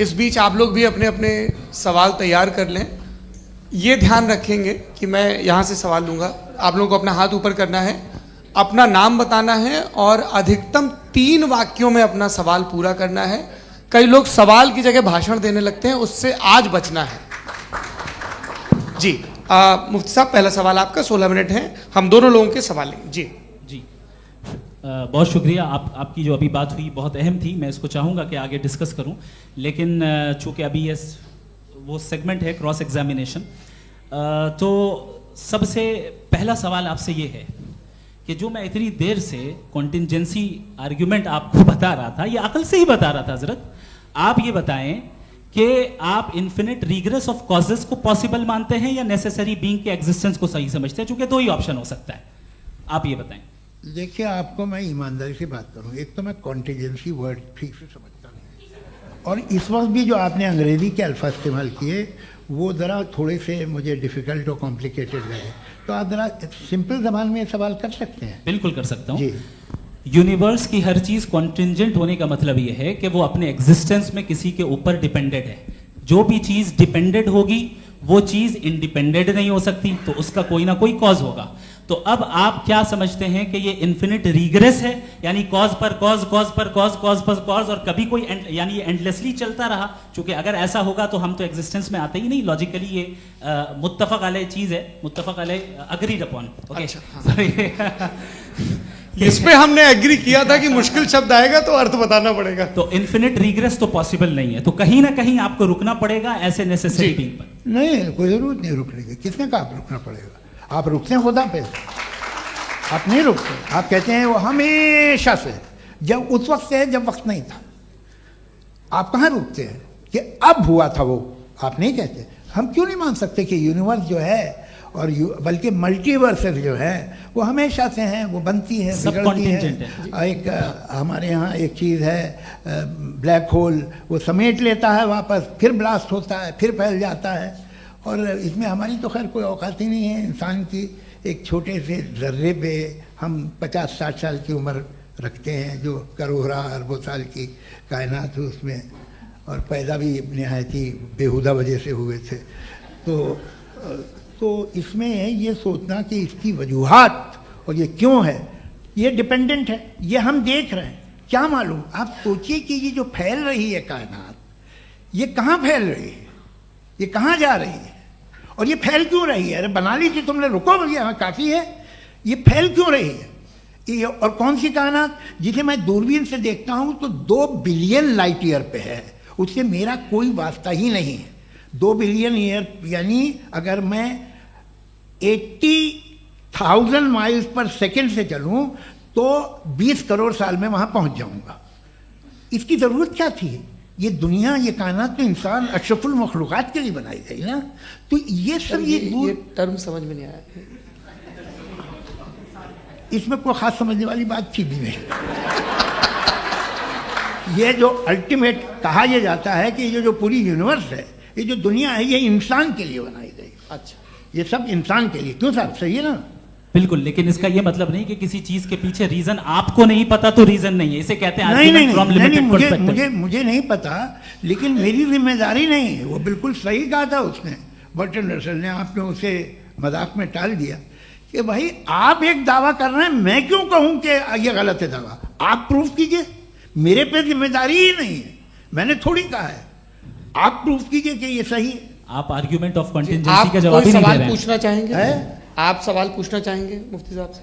اس بیچ آپ لوگ بھی اپنے اپنے سوال تیار کر لیں. یہ دھیان رکھیں گے کہ میں یہاں سے سوال لوں گا, آپ لوگوں کو اپنا ہاتھ اوپر کرنا ہے, اپنا نام بتانا ہے اور ادھکتم 3 واکیوں میں اپنا سوال پورا کرنا ہے. کئی لوگ سوال کی جگہ بھاشن دینے لگتے ہیں, اس سے آج بچنا ہے. جی مفتی صاحب, پہلا سوال آپ کا, 16 منٹ ہیں, ہم دونوں لوگوں کے سوال لیں گے. جی بہت شکریہ. آپ کی جو ابھی بات ہوئی بہت اہم تھی, میں اس کو چاہوں گا کہ آگے ڈسکس کروں, لیکن چونکہ ابھی وہ سیگمنٹ ہے کراس ایگزامینیشن, تو سب سے پہلا سوال آپ سے یہ ہے کہ جو میں اتنی دیر سے کانٹینجنسی آرگیومنٹ آپ کو بتا رہا تھا, یہ عقل سے ہی بتا رہا تھا حضرت, آپ یہ بتائیں کہ آپ انفینٹ ریگریس آف کازز کو پاسبل مانتے ہیں یا نیسیسری بینگ کے ایگزسٹنس کو صحیح سمجھتے ہیں, چونکہ 2 ہی آپشن ہو سکتا ہے, آپ یہ بتائیں. دیکھیے, آپ کو میں ایمانداری سے بات کروں, ایک تو میں کانٹینجنسی ورڈ ٹھیک سے سمجھتا نہیں, اور اس وقت بھی جو آپ نے انگریزی کے الفاظ استعمال کیے وہ ذرا تھوڑے سے مجھے ڈیفیکلٹ اور کمپلیکیٹڈ لگے, تو آپ ذرا سمپل زبان میں سوال کر سکتے ہیں؟ بالکل کر سکتا ہوں. جی. یونیورس کی ہر چیز کانٹینجنٹ ہونے کا مطلب یہ ہے کہ وہ اپنے ایگزسٹنس میں کسی کے اوپر ڈیپینڈنٹ ہے. جو بھی چیز ڈیپینڈنٹ ہوگی وہ چیز انڈیپینڈنٹ نہیں ہو سکتی, تو اس کا کوئی نہ کوئی کاز ہوگا. تو اب آپ کیا سمجھتے ہیں کہ یہ انفینٹ ریگریس ہے, یعنی کاز پر کاز, کاز پر کاز, کاز پر کاز, اور کبھی کوئی یعنی یہ اینڈلیسلی چلتا رہا؟ چونکہ اگر ایسا ہوگا تو ہم تو ایگزسٹنس میں آتے ہی نہیں. لاجیکلی یہ متفق علیہ چیز ہے, متفق علیہ اگریڈ اپون. اس پہ ہم نے ایگری کیا تھا کہ مشکل شبد آئے گا تو ارتھ بتانا پڑے گا. تو انفینٹ ریگریس تو پاسبل نہیں ہے, تو کہیں نہ کہیں آپ کو رکنا پڑے گا ایسے نیسیسری بینگ پر. نہیں, کوئی ضرورت نہیں رکنے کی. کس نے کہا آپ رکنا پڑے گا؟ آپ رکتے ہیں خدا پہ, آپ نہیں رکتے. آپ کہتے ہیں وہ ہمیشہ سے, جب اس وقت سے جب وقت نہیں تھا. آپ کہاں رکتے ہیں کہ اب ہوا تھا وہ؟ آپ نہیں کہتے. ہم کیوں نہیں مان سکتے کہ یونیورس جو ہے اور بلکہ ملٹی ورسز جو ہے وہ ہمیشہ سے ہیں, وہ بنتی ہے, بگڑتی ہے. ایک ہمارے یہاں ایک چیز ہے بلیک ہول, وہ سمیٹ لیتا ہے واپس, پھر بلاسٹ ہوتا ہے, پھر پھیل جاتا ہے. اور اس میں ہماری تو خیر کوئی اوقات ہی نہیں ہے. انسان کی ایک چھوٹے سے ذرے پہ ہم 50-60 سال کی عمر رکھتے ہیں, جو کروڑا اربوں سال کی کائنات ہے اس میں, اور پیدا بھی نہایت ہی بےہودہ وجہ سے ہوئے تھے. تو اس میں یہ سوچنا کہ اس کی وجوہات اور یہ کیوں ہے, یہ ڈپینڈنٹ ہے, یہ ہم دیکھ رہے ہیں. کیا معلوم, آپ سوچیے کہ یہ جو پھیل رہی ہے کائنات, یہ کہاں پھیل رہی ہے, یہ کہاں جا رہی ہے, اور یہ پھیل کیوں رہی ہے؟ ارے بنا لی تھی تم نے, رکو بھیا, کافی ہے. یہ پھیل کیوں رہی ہے؟ اور کون سی کائنات جسے میں دوربین سے دیکھتا ہوں تو 2 بلین لائٹ ایئر پہ ہے, اس سے میرا کوئی واسطہ ہی نہیں ہے. 2 بلین ایئر یعنی اگر میں 80,000 مائلز پر سیکنڈ سے چلوں تو 20 کروڑ سال میں وہاں پہنچ جاؤں گا. اس کی ضرورت کیا تھی؟ یہ دنیا, یہ کائنات تو انسان اشرف المخلوقات کے لیے بنائی گئی نا. تو یہ سب یہ ٹرم سمجھ میں نہیں آیا, اس میں کوئی خاص سمجھنے والی بات تھی بھی نہیں. یہ جو الٹیمیٹ کہا یہ جاتا ہے کہ یہ جو پوری یونیورس ہے, یہ جو دنیا ہے, یہ انسان کے لیے بنائی گئی. اچھا, یہ سب انسان کے لیے. کیوں صاحب, صحیح ہے نا؟ بالکل, لیکن اس کا یہ مطلب نہیں کہ کسی چیز کے پیچھے ریزن آپ کو نہیں پتا تو ریزن نہیں ہے. اسے کہتے ہیں نہیں, مجھے نہیں پتا, لیکن میری ذمہ داری نہیں ہے. وہ بالکل صحیح کہا تھا اس نے, برٹن رسل نے. آپ نے اسے مذاق میں ٹال دیا کہ بھائی آپ ایک دعویٰ کر رہے ہیں, میں کیوں کہوں کہ یہ غلط ہے دعویٰ؟ آپ پروف کیجئے, میرے پہ ذمہ داری ہی نہیں ہے, میں نے تھوڑی کہا ہے. آپ پروف کیجئے کہ یہ صحیح ہے. آپ آرگیومنٹ آف کنٹینجنسی کا جواب ہی نہیں دے رہے ہیں. پوچھنا چاہیں گے آپ, سوال پوچھنا چاہیں گے مفتی صاحب سے,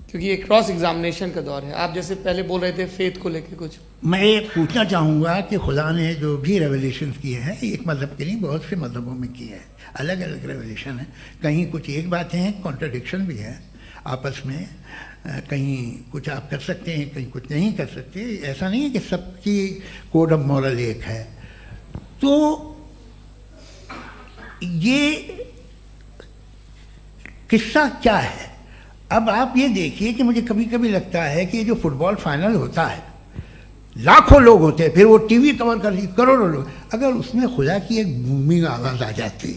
کیونکہ یہ کراس ایگزامینیشن کا دور ہے. آپ جیسے پہلے بول رہے تھے فیتھ کو لے کے کچھ, میں یہ پوچھنا چاہوں گا کہ خدا نے جو بھی ریولیشنز کیے ہیں, ایک مذہب کے نہیں بہت سے مذہبوں میں کیے ہیں, الگ الگ ریولیشن ہیں. کہیں کچھ ایک باتیں ہیں, کانٹرڈکشن بھی ہے آپس میں, کہیں کچھ آپ کر سکتے ہیں, کہیں کچھ نہیں کر سکتے. ایسا نہیں ہے کہ سب کی کوڈ آف مورل ایک ہے. تو یہ قصہ کیا ہے؟ اب آپ یہ دیکھیے کہ مجھے کبھی کبھی لگتا ہے کہ یہ جو فٹ بال فائنل ہوتا ہے, لاکھوں لوگ ہوتے ہیں, پھر وہ ٹی وی کور کر لی کروڑوں لوگ, اگر اس میں خدا کی ایک بومنگ آواز آ جاتی,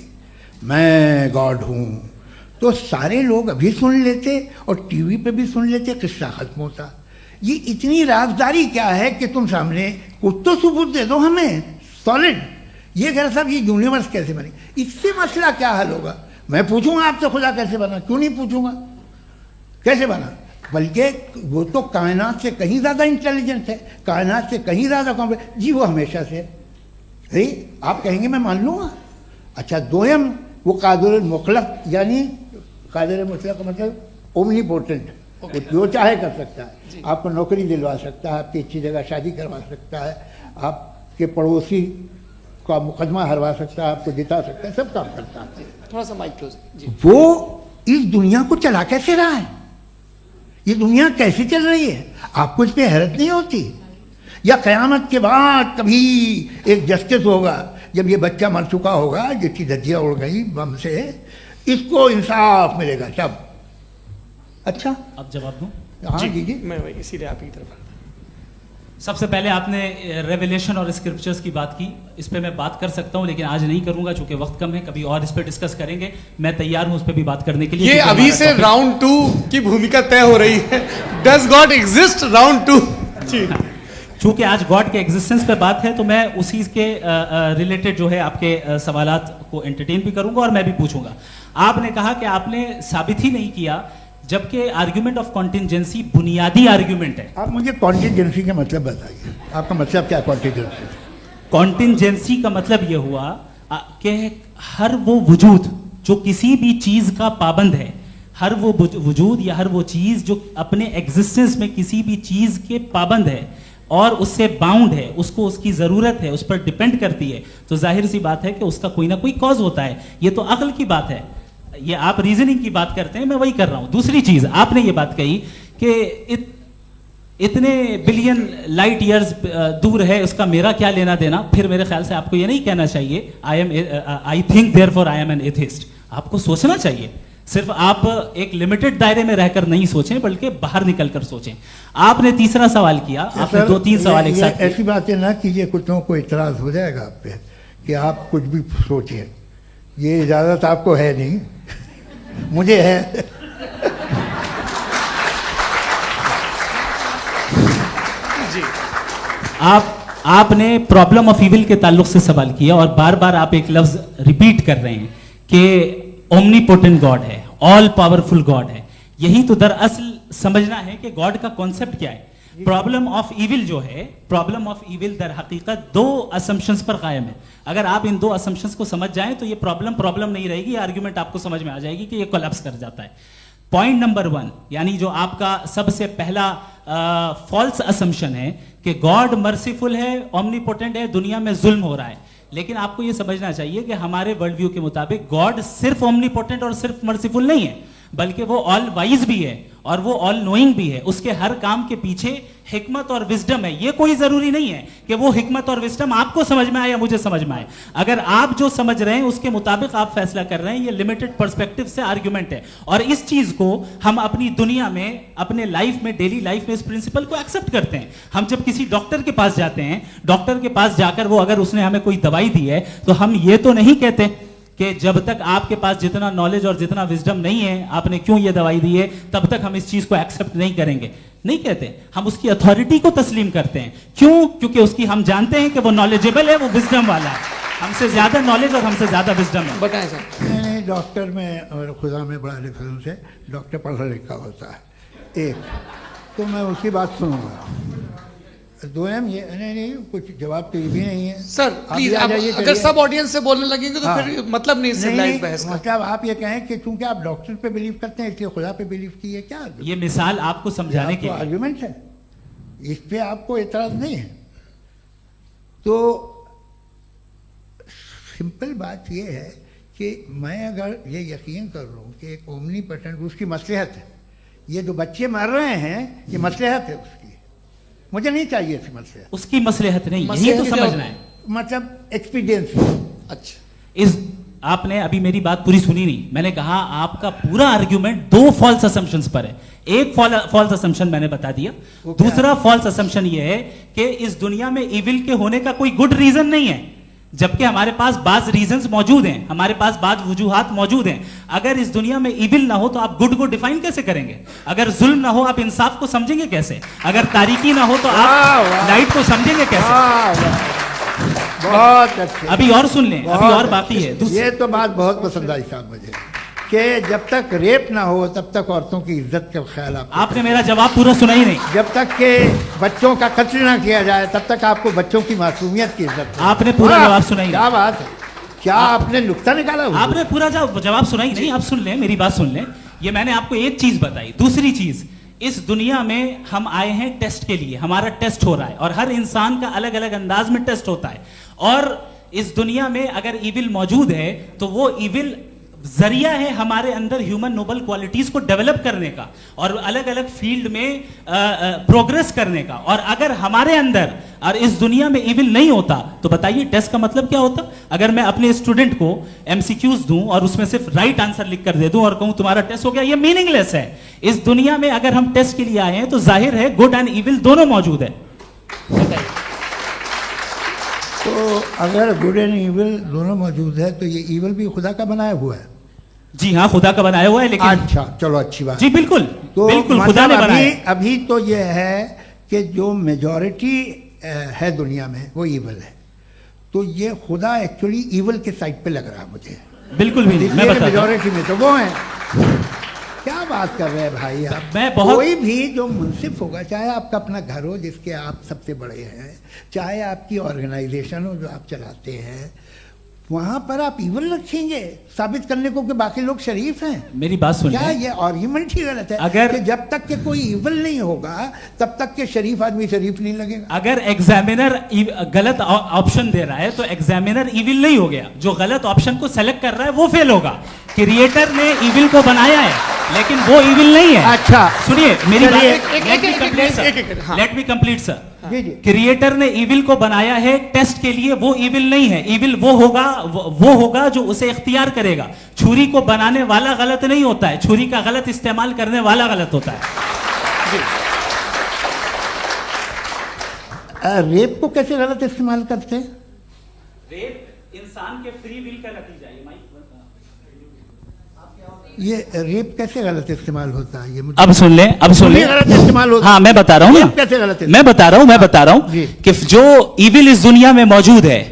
میں گاڈ ہوں, تو سارے لوگ ابھی سن لیتے اور ٹی وی پہ بھی سن لیتے, قصہ ختم ہوتا. یہ اتنی رازداری کیا ہے کہ تم سامنے کچھ تو ثبوت دے دو ہمیں سالڈ. یہ کہہ رہا صاحب یہ یونیورس کیسے بنی, اس سے مسئلہ کیا حل ہوگا؟ میں پوچھوں گا آپ سے خدا کیسے بنا, کیوں نہیں پوچھوں گا کیسے بنا؟ بلکہ وہ تو کائنات سے کہیں زیادہ انٹیلیجنٹ ہے, کائنات سے کہیں زیادہ کمپلیٹ. جی وہ ہمیشہ سے ہے, آپ کہیں گے میں مان لوں گا. اچھا دویم وہ قادر المطلق, یعنی قادر مطلق کا مطلب اومنی پوٹنٹ, وہ جو چاہے کر سکتا ہے. آپ کو نوکری دلوا سکتا ہے, آپ کی اچھی جگہ شادی کروا سکتا ہے, آپ کے پڑوسی کا مقدمہ ہروا سکتا ہے, آپ کو جتا سکتا ہے, سب کام کرتا ہے. تھوڑا سا مائک کلوز. وہ اس دنیا کو چلا کیسے رہا ہے؟ یہ دنیا کیسے چل رہی ہے؟ آپ کو اس پہ حیرت نہیں ہوتی؟ یا قیامت کے بعد کبھی ایک جسٹس ہوگا, جب یہ بچہ مر چکا ہوگا جس کی دھجیاں اڑ گئی بم سے, اس کو انصاف ملے گا تب. اچھا اب جواب دوں. ہاں جی میں وہی اسی لیے آپ کی طرف. سب سے پہلے آپ نے ریویلیشن اور اسکرپچرز کی بات کی, اس پہ میں بات کر سکتا ہوں لیکن آج نہیں کروں گا چونکہ وقت کم ہے, کبھی اور اس پہ ڈسکس کریں گے. میں تیار ہوں اس پہ بھی بات کرنے کے لیے. یہ ابھی سے راؤنڈ 2 کی بھومکا طے ہو رہی ہے. Does God exist round 2. چونکہ آج گاڈ کے ایگزسٹنس پہ بات ہے تو میں اسی کے ریلیٹڈ جو ہے آپ کے سوالات کو انٹرٹین بھی کروں گا اور میں بھی پوچھوں گا. آپ نے کہا کہ آپ نے ثابت ہی نہیں کیا, جبکہ آرگیومنٹ آف کانٹینجنسی بنیادی آرگیومنٹ ہے. آپ مجھے کانٹینجنسی کا مطلب بتائیے, آپ کا مطلب کیا کانٹینجنسی؟ کانٹینجنسی کا مطلب یہ ہوا کہ ہر وہ وجود جو کسی بھی چیز کا پابند ہے, ہر وہ وجود یا ہر وہ چیز جو اپنے ایگزسٹنس میں کسی بھی چیز کے پابند ہے اور اس سے باؤنڈ ہے, اس کو اس کی ضرورت ہے, اس پر ڈپینڈ کرتی ہے, تو ظاہر سی بات ہے کہ اس کا کوئی نہ کوئی کاز ہوتا ہے. یہ تو عقل کی بات ہے. یہ آپ ریزننگ کی بات کرتے ہیں, میں وہی کر رہا ہوں. دوسری چیز آپ نے یہ بات کہی کہ اتنے بلین لائٹ ایئرز دور ہے, اس کا میرا کیا لینا دینا. پھر میرے خیال سے آپ کو یہ نہیں کہنا چاہیے I think therefore I am an atheist. آپ کو سوچنا چاہیے, صرف آپ ایک لمیٹڈ دائرے میں رہ کر نہیں سوچیں بلکہ باہر نکل کر سوچیں. آپ نے تیسرا سوال کیا, آپ نے 2-3 سوال ایک ساتھ. ایسی باتیں نہ کیجیے, کچھ لوگوں کو اعتراض ہو جائے گا آپ پہ کہ آپ کچھ بھی سوچیں. یہ اجازت آپ کو ہے نہیں, مجھے ہے. جی آپ نے پرابلم آف ایول کے تعلق سے سوال کیا اور بار بار آپ ایک لفظ ریپیٹ کر رہے ہیں کہ اومنی پوٹنٹ گاڈ ہے, آل پاورفل گاڈ ہے. یہی تو دراصل سمجھنا ہے کہ گاڈ کا کانسیپٹ کیا ہے. پرابلم آف ایول جو ہے, پرابلم آف ایول در حقیقت 2 اسمپشنز پر قائم ہے. اگر آپ ان 2 اسمپشنز کو سمجھ جائیں تو یہ پرابلم نہیں رہے گی, یہ آرگیومنٹ آپ کو سمجھ میں آ جائے گی کہ یہ کولیپس کر جاتا ہے. پوائنٹ نمبر 1, یعنی جو آپ کا سب سے پہلا فالس اسمپشن ہے کہ گاڈ مرسیفل ہے, اومنی پوٹنٹ ہے, دنیا میں ظلم ہو رہا ہے. لیکن آپ کو یہ سمجھنا چاہیے کہ ہمارے ورلڈ ویو کے مطابق گاڈ صرف اومنی پوٹنٹ اور صرف مرسیفل نہیں ہے, بلکہ وہ آل وائز بھی ہے اور وہ آل نوئنگ بھی ہے. اس کے ہر کام کے پیچھے حکمت اور وزڈم ہے. یہ کوئی ضروری نہیں ہے کہ وہ حکمت اور وزڈم آپ کو سمجھ میں آئے یا مجھے سمجھ میں آئے. اگر آپ جو سمجھ رہے ہیں اس کے مطابق آپ فیصلہ کر رہے ہیں, یہ لمیٹڈ پرسپیکٹو سے آرگیومنٹ ہے. اور اس چیز کو ہم اپنی دنیا میں, اپنے لائف میں, ڈیلی لائف میں اس پرنسپل کو ایکسپٹ کرتے ہیں. ہم جب کسی ڈاکٹر کے پاس جاتے ہیں, ڈاکٹر کے پاس جا کر وہ اگر اس نے ہمیں کوئی دوائی دی ہے تو ہم یہ تو نہیں کہتے کہ جب تک آپ کے پاس جتنا نالج اور جتنا وزڈم نہیں ہے آپ نے کیوں یہ دوائی دی ہے, تب تک ہم اس چیز کو ایکسپٹ نہیں کریں گے. نہیں کہتے, ہم اس کی اتھارٹی کو تسلیم کرتے ہیں. کیوں؟ کیونکہ اس کی ہم جانتے ہیں کہ وہ نالجبل ہے, وہ وزڈم والا ہے, ہم سے زیادہ نالج اور ہم سے زیادہ وزڈم ہے. بتائیں سر. نہیں, ڈاکٹر میں اور خدا میں بڑا ڈفرینس ہے. ڈاکٹر پڑھا لکھا ہوتا ہے ایک, تو میں اس کی بات سنوں گا. دوم یہ نہیں, کچھ جواب تو یہ بھی نہیں ہے. سر پلیز, اگر سب آڈینس سے بولنے لگیں گے تو پھر مطلب نہیں سیویلائز بحث کا. مطلب آپ یہ کہیں کہ چونکہ آپ ڈاکٹر پہ بلیو کرتے ہیں اس لیے خدا پہ بلیو کیے, کیا یہ مثال آپ کو سمجھانے کی آرگیومنٹ ہے, اس پہ آپ کو اعتراض نہیں ہے. تو سمپل بات یہ ہے کہ میں اگر یہ یقین کر لوں کہ ایک اومنی پوٹنٹ اس کی مصلحت ہے, یہ جو بچے مر رہے ہیں یہ مصلحت ہے اس کی, مجھے نہیں چاہیے اس مصلحت. اس کی مصلحت نہیں, یہی تو سمجھنا ہے. مطلب ایکسپیڈینس. اچھا, آپ نے ابھی میری بات پوری سنی نہیں. میں نے کہا آپ کا پورا آرگیومنٹ 2 فالس اسمپشنز پر ہے. ایک فالس اسمپشن میں نے بتا دیا. دوسرا فالس اسمپشن یہ ہے کہ اس دنیا میں ایول کے ہونے کا کوئی گڈ ریزن نہیں ہے. جبکہ ہمارے پاس بعض ریزنز موجود ہیں, ہمارے پاس بعض وجوہات موجود ہیں. اگر اس دنیا میں ایول نہ ہو تو آپ گڈ کو ڈیفائن کیسے کریں گے؟ اگر ظلم نہ ہو آپ انصاف کو سمجھیں گے کیسے؟ اگر تاریکی نہ ہو تو آپ لائٹ کو سمجھیں گے کیسے؟ بہت اچھے. ابھی اور سن لیں, ابھی اور باقی ہے. یہ تو بات بہت پسند آئی صاحب مجھے کہ جب تک ریپ نہ ہو تب تک عورتوں کی عزت کا خیال آپ نے میرا جواب پورا سنا ہی نہیں. جب تک کہ بچوں کا قتل نہ کیا جائے تب تک آپ کو بچوں کی معصومیت کی عزت. آپ نے پورا جواب سنا ہی نہیں. کیا بات ہے, کیا آپ نے نکتہ نکالا؟ آپ نے پورا جواب سنا ہی نہیں. آپ سن لیں, میری بات سن لیں. یہ میں نے آپ کو ایک چیز بتائی. دوسری چیز, اس دنیا میں ہم آئے ہیں ٹیسٹ کے لیے, ہمارا ٹیسٹ ہو رہا ہے اور ہر انسان کا الگ الگ انداز میں ٹیسٹ ہوتا ہے. اور اس دنیا میں اگر ایول موجود ہے تو وہ ایول ذریعہ ہے ہمارے اندر ہیومن نوبل کوالٹیز کو ڈیولپ کرنے کا اور الگ الگ فیلڈ میں پروگریس کرنے کا. اور اگر ہمارے اندر اور اس دنیا میں ایول نہیں ہوتا تو بتائیے ٹیسٹ کا مطلب کیا ہوتا؟ اگر میں اپنے اسٹوڈنٹ کو MCQs دوں اور اس میں صرف رائٹ آنسر لکھ کر دے دوں اور کہوں تمہارا ٹیسٹ ہو گیا, یہ میننگ لیس ہے. اس دنیا میں اگر ہم ٹیسٹ کے لیے آئے ہیں تو ظاہر ہے گڈ اینڈ ایول دونوں موجود ہے. تو اگر گڈ اینڈ ایول دونوں موجود ہے تو یہ ایول بھی خدا کا بنایا ہوا ہے. جی ہاں, خدا کا بنایا ہوا ہے. لیکن اچھا چلو اچھی بات. جی بالکل تو بالکل خدا نے بنایا. ابھی تو یہ ہے کہ جو میجورٹی ہے دنیا میں وہ ایول ہے, تو یہ خدا ایکچولی ایول کے سائڈ پہ لگ رہا ہے مجھے. بالکل بھی نہیں, میں بتا رہا ہوں. میجورٹی میں تو وہ ہیں. کیا بات کر رہے ہیں بھائی آپ. میں بہت کوئی بھی جو منصف ہوگا, چاہے آپ کا اپنا گھر ہو جس کے آپ سب سے بڑے ہیں, چاہے آپ کی آرگنائزیشن ہو جو آپ چلاتے ہیں, وہاں پر آپ ایول رکھیں گے ثابت کرنے کو کہ باقی لوگ شریف ہیں. میری بات سن کیا لیں. یہ آرگیومنٹ ہی غلط ہے اگر کہ جب تک کہ کوئی ایول نہیں ہوگا تب تک کہ شریف آدمی شریف نہیں لگے گا. اگر ایگزامینر غلط آپشن دے رہا ہے تو ایگزامینر ایول نہیں ہو گیا. جو غلط آپشن کو سلیکٹ کر رہا ہے وہ فیل ہوگا. کریٹر نے ایول کو بنایا ہے لیکن وہ ایول نہیں ہے. اچھا سنیے میری بات, لیٹ می کمپلیٹ سر. جی جی. کریٹر نے ایول کو بنایا ہے ٹیسٹ کے لیے, وہ ایول نہیں ہے. ایول وہ ہوگا جو اسے اختیار کرے گا. چھری کو بنانے والا غلط نہیں ہوتا ہے, چھری کا غلط استعمال کرنے والا غلط ہوتا ہے. ریپ کو کیسے غلط استعمال کرتے ہیں؟ ریپ انسان کے فری ول کا نتیجہ ہے. یہ ریپ کیسے غلط استعمال ہوتا ہے؟ یہ اب سن لیں, اب سن لیں. غلط استعمال ہوتا ہے. ہاں میں بتا رہا ہوں نا, کیسے غلط میں بتا رہا ہوں کہ جو ایول اس دنیا میں موجود ہے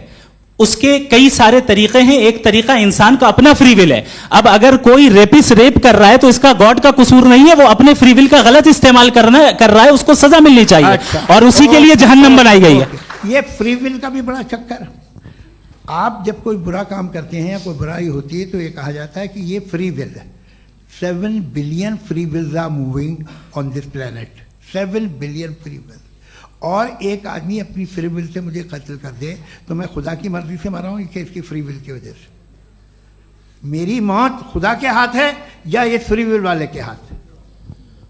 اس کے کئی سارے طریقے ہیں. ایک طریقہ انسان کا اپنا فری ول ہے. اب اگر کوئی ریپس ریپ کر رہا ہے تو اس کا گاڈ کا قصور نہیں ہے, وہ اپنے فری ول کا غلط استعمال کر رہا ہے, اس کو سزا ملنی چاہیے اور اسی کے لیے جہنم بنائی گئی ہے. یہ فری ول کا بھی بڑا چکر. آپ جب کوئی برا کام کرتے ہیں یا کوئی برائی ہوتی ہے تو یہ کہا جاتا ہے کہ یہ فری ول ہے. 7 billion free wills are moving on this planet. 7 billion free wills. اور ایک آدمی اپنی فری ول سے مجھے قتل کر دے تو میں خدا کی مرضی سے مرا ہوں کہ اس کی فری ول کی وجہ سے؟ میری موت خدا کے ہاتھ ہے یا یہ فری ول والے کے ہاتھ ہے؟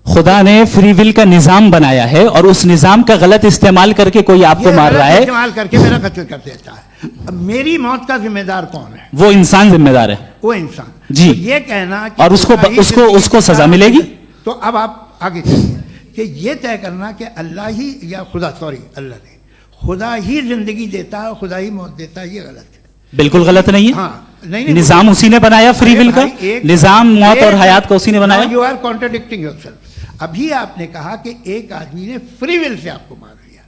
خدا نے فری ول کا نظام بنایا ہے اور اس نظام کا غلط استعمال کر کے کوئی آپ کو مار رہا ہے, استعمال کر کے میرا قتل کر دیتا ہے. اب میری موت کا ذمہ دار کون ہے؟ وہ انسان ذمہ دار ہے. وہ انسان. جی. تو یہ کہنا اور اس کو سزا ملے گی. تو اب آپ آگے چلیے کہ یہ طے کرنا کہ اللہ ہی یا اللہ نے خدا ہی زندگی دیتا ہے, خدا ہی موت دیتا ہے, یہ غلط ہے. بالکل غلط نہیں ہے. ہاں نہیں, نظام اسی نے بنایا, فری ول کا نظام موت اور حیات کو اسی نے بنایا. You are contradicting yourself. ابھی آپ نے کہا کہ ایک آدمی نے فری ول سے آپ کو مار دیا,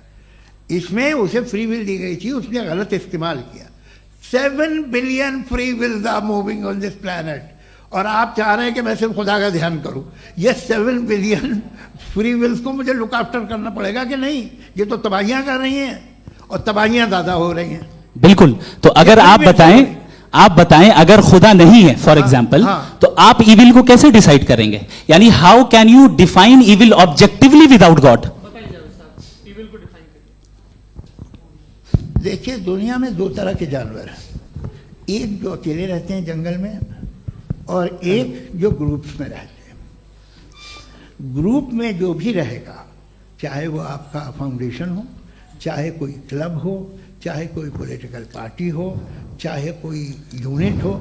اس میں اسے فری ول دی گئی تھی, اس نے غلط استعمال کیا. 7 billion free wills are moving on this planet. اور آپ چاہ رہے ہیں کہ میں صرف خدا کا دھیان کروں. یہ 7 billion free wills کو مجھے لک آفٹر کرنا پڑے گا کہ نہیں؟ یہ تو تباہیاں کر رہی ہیں اور تباہیاں زیادہ ہو رہی ہیں. بالکل. تو اگر آپ بتائیں اگر خدا نہیں ہے فار ایگزامپل, تو آپ ایول کو کیسے ڈیسائیڈ کریں گے؟ یعنی how can you define evil objectively without God? دیکھیے دنیا میں 2 طرح کے جانور ہیں. ایک جو اکیلے رہتے ہیں جنگل میں اور ایک جو گروپس میں رہتے ہیں. گروپ میں جو بھی رہے گا, چاہے وہ آپ کا فاؤنڈیشن ہو, چاہے کوئی کلب ہو, چاہے کوئی پولیٹیکل پارٹی ہو, چاہے کوئی یونٹ ہو,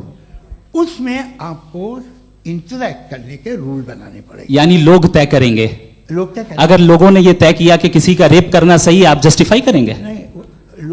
اس میں آپ کو انٹریکٹ کرنے کے رول بنانے پڑے گا. یعنی لوگ طے کریں گے. لوگ طے کریں گے. اگر لوگوں نے یہ طے کیا کہ کسی کا ریپ کرنا صحیح ہے, آپ جسٹیفائی کریں گے؟ نہیں,